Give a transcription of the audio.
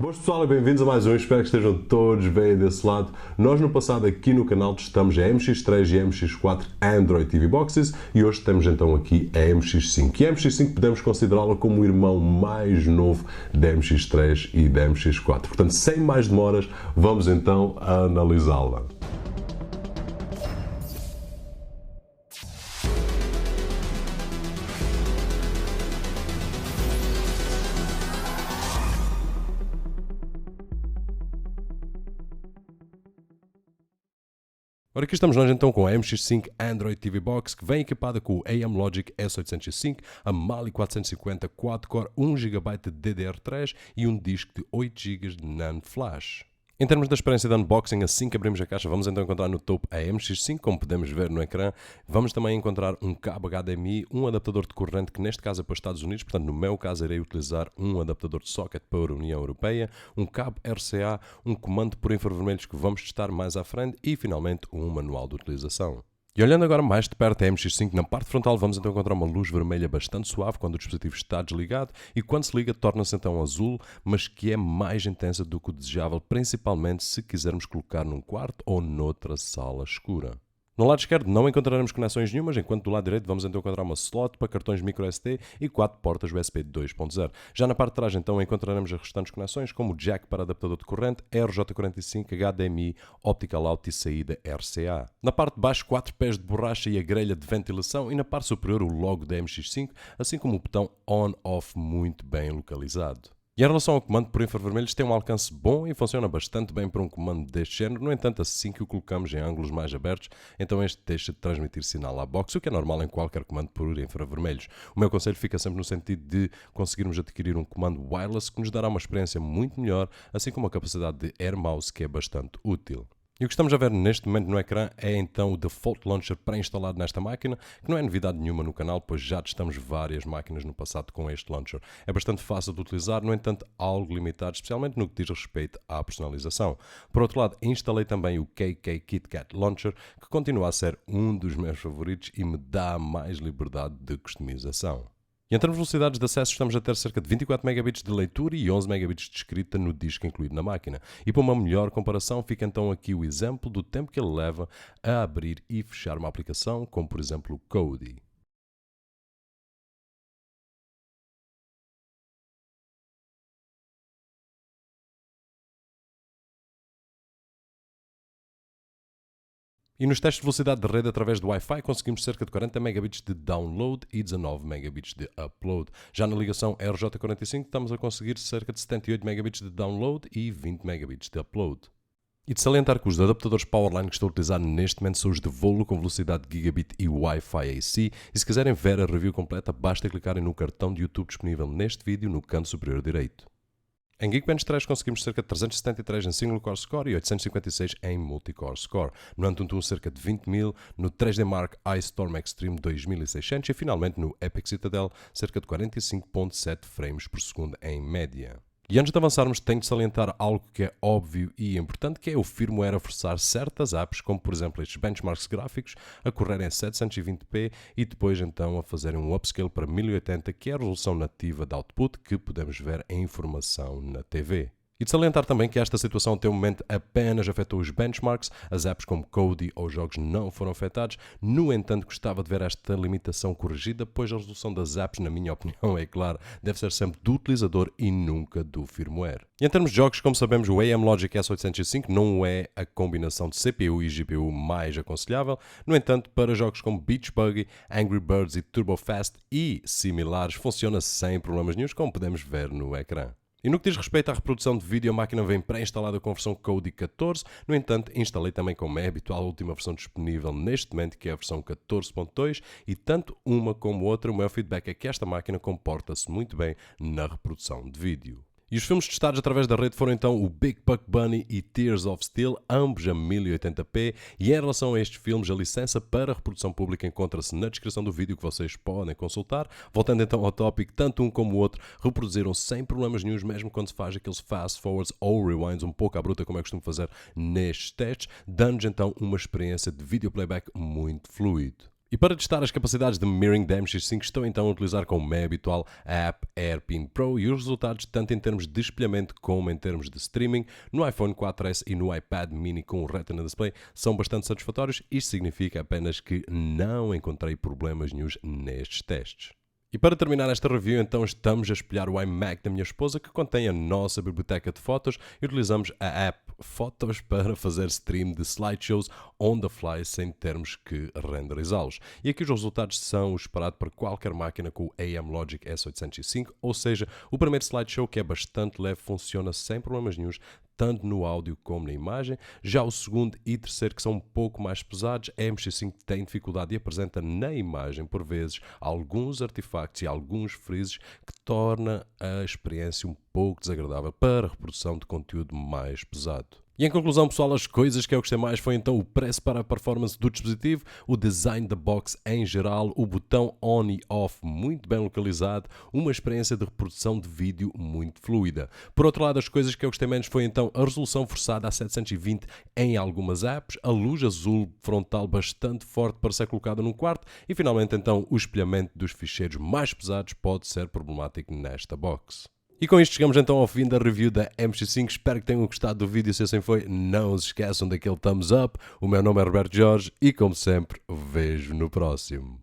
Boas pessoal e bem-vindos a mais um, espero que estejam todos bem desse lado. Nós no passado aqui no canal testamos a MX3 e a MX4 Android TV Boxes e hoje temos então aqui a MX5. E a MX5 podemos considerá-la como o irmão mais novo da MX3 e da MX4. Portanto, sem mais demoras, vamos então analisá-la. Ora, aqui estamos nós então com a MX5 Android TV Box, que vem equipada com o AM-Logic S805, a Mali 450 quad-core, 1GB de DDR3 e um disco de 8GB de NAND Flash. Em termos da experiência de unboxing, assim que abrimos a caixa, vamos então encontrar no topo a MX5, como podemos ver no ecrã. Vamos também encontrar um cabo HDMI, um adaptador de corrente, que neste caso é para os Estados Unidos, portanto no meu caso irei utilizar um adaptador de socket para a União Europeia, um cabo RCA, um comando por infravermelhos que vamos testar mais à frente e finalmente um manual de utilização. E olhando agora mais de perto a MX5, na parte frontal vamos então encontrar uma luz vermelha bastante suave quando o dispositivo está desligado e quando se liga torna-se então azul, mas que é mais intensa do que o desejável, principalmente se quisermos colocar num quarto ou noutra sala escura. No lado esquerdo não encontraremos conexões nenhumas, enquanto do lado direito vamos então encontrar uma slot para cartões microSD e 4 portas USB 2.0. Já na parte de trás então encontraremos as restantes conexões, como o jack para adaptador de corrente, RJ45, HDMI, Optical Out e saída RCA. Na parte de baixo, 4 pés de borracha e a grelha de ventilação e na parte superior o logo da MX5, assim como o botão On-Off muito bem localizado. E em relação ao comando por infravermelhos, tem um alcance bom e funciona bastante bem para um comando deste género. No entanto, assim que o colocamos em ângulos mais abertos, então este deixa de transmitir sinal à box, o que é normal em qualquer comando por infravermelhos. O meu conselho fica sempre no sentido de conseguirmos adquirir um comando wireless que nos dará uma experiência muito melhor, assim como a capacidade de Air Mouse, que é bastante útil. E o que estamos a ver neste momento no ecrã é então o Default Launcher pré-instalado nesta máquina, que não é novidade nenhuma no canal, pois já testamos várias máquinas no passado com este launcher. É bastante fácil de utilizar, no entanto algo limitado, especialmente no que diz respeito à personalização. Por outro lado, instalei também o KK KitKat Launcher, que continua a ser um dos meus favoritos e me dá mais liberdade de customização. E em termos de velocidades de acesso, estamos a ter cerca de 24 megabits de leitura e 11 megabits de escrita no disco incluído na máquina. E para uma melhor comparação, fica então aqui o exemplo do tempo que ele leva a abrir e fechar uma aplicação, como por exemplo o Kodi. E nos testes de velocidade de rede através do Wi-Fi conseguimos cerca de 40 megabits de download e 19 megabits de upload. Já na ligação RJ45 estamos a conseguir cerca de 78 megabits de download e 20 megabits de upload. E de salientar que os adaptadores Powerline que estou a utilizar neste momento são os de Volo com velocidade de Gigabit e Wi-Fi AC. E se quiserem ver a review completa, basta clicarem no cartão de YouTube disponível neste vídeo no canto superior direito. Em Geekbench 3 conseguimos cerca de 373 em Single Core Score e 856 em Multi-Core Score. No Antutu cerca de 20.000, no 3D Mark Ice Storm Extreme 2600 e finalmente no Epic Citadel cerca de 45.7 frames por segundo em média. E antes de avançarmos, tenho de salientar algo que é óbvio e importante, que é o firmware a forçar certas apps, como por exemplo estes benchmarks gráficos, a correrem a 720p e depois então a fazerem um upscale para 1080, que é a resolução nativa de output que podemos ver em informação na TV. E de salientar também que esta situação até o momento apenas afetou os benchmarks, as apps como Kodi ou jogos não foram afetados. No entanto, gostava de ver esta limitação corrigida, pois a resolução das apps, na minha opinião, é claro, deve ser sempre do utilizador e nunca do firmware. E em termos de jogos, como sabemos, o AM-Logic S805 não é a combinação de CPU e GPU mais aconselhável. No entanto, para jogos como Beach Buggy, Angry Birds e Turbo Fast e similares, funciona sem problemas nenhums, como podemos ver no ecrã. E no que diz respeito à reprodução de vídeo, a máquina vem pré-instalada com a versão Kodi 14, no entanto, instalei também, como é habitual, a última versão disponível neste momento, que é a versão 14.2, e tanto uma como outra, o meu feedback é que esta máquina comporta-se muito bem na reprodução de vídeo. E os filmes testados através da rede foram então o Big Buck Bunny e Tears of Steel, ambos a 1080p, e em relação a estes filmes, a licença para reprodução pública encontra-se na descrição do vídeo que vocês podem consultar. Voltando então ao tópico, tanto um como o outro reproduziram sem problemas nenhums, mesmo quando se faz aqueles fast forwards ou rewinds um pouco à bruta, como é costume fazer nestes testes, dando-nos então uma experiência de vídeo playback muito fluido. E para testar as capacidades de mirroring da MX5 estou então a utilizar como é habitual a app AirPin Pro e os resultados tanto em termos de espelhamento como em termos de streaming no iPhone 4S e no iPad mini com o Retina Display são bastante satisfatórios. Isto significa apenas que não encontrei problemas nenhuns nestes testes. E para terminar esta review, então estamos a espelhar o iMac da minha esposa que contém a nossa biblioteca de fotos e utilizamos a app Fotos para fazer stream de slideshows on the fly sem termos que renderizá-los. E aqui os resultados são os esperados para qualquer máquina com o AM Logic S805, ou seja, o primeiro slideshow que é bastante leve funciona sem problemas nenhuns, tanto no áudio como na imagem. Já o segundo e terceiro, que são um pouco mais pesados, a MX5 tem dificuldade e apresenta na imagem, por vezes, alguns artefactos e alguns freezes que torna a experiência um pouco desagradável para a reprodução de conteúdo mais pesado. E em conclusão, pessoal, as coisas que eu gostei mais foi então o preço para a performance do dispositivo, o design da box em geral, o botão on e off muito bem localizado, uma experiência de reprodução de vídeo muito fluida. Por outro lado, as coisas que eu gostei menos foi então a resolução forçada a 720 em algumas apps, a luz azul frontal bastante forte para ser colocada num quarto e finalmente então o espelhamento dos ficheiros mais pesados pode ser problemático nesta box. E com isto chegamos então ao fim da review da MX5, espero que tenham gostado do vídeo, se assim foi, não se esqueçam daquele thumbs up, o meu nome é Roberto Jorge e como sempre, vejo no próximo.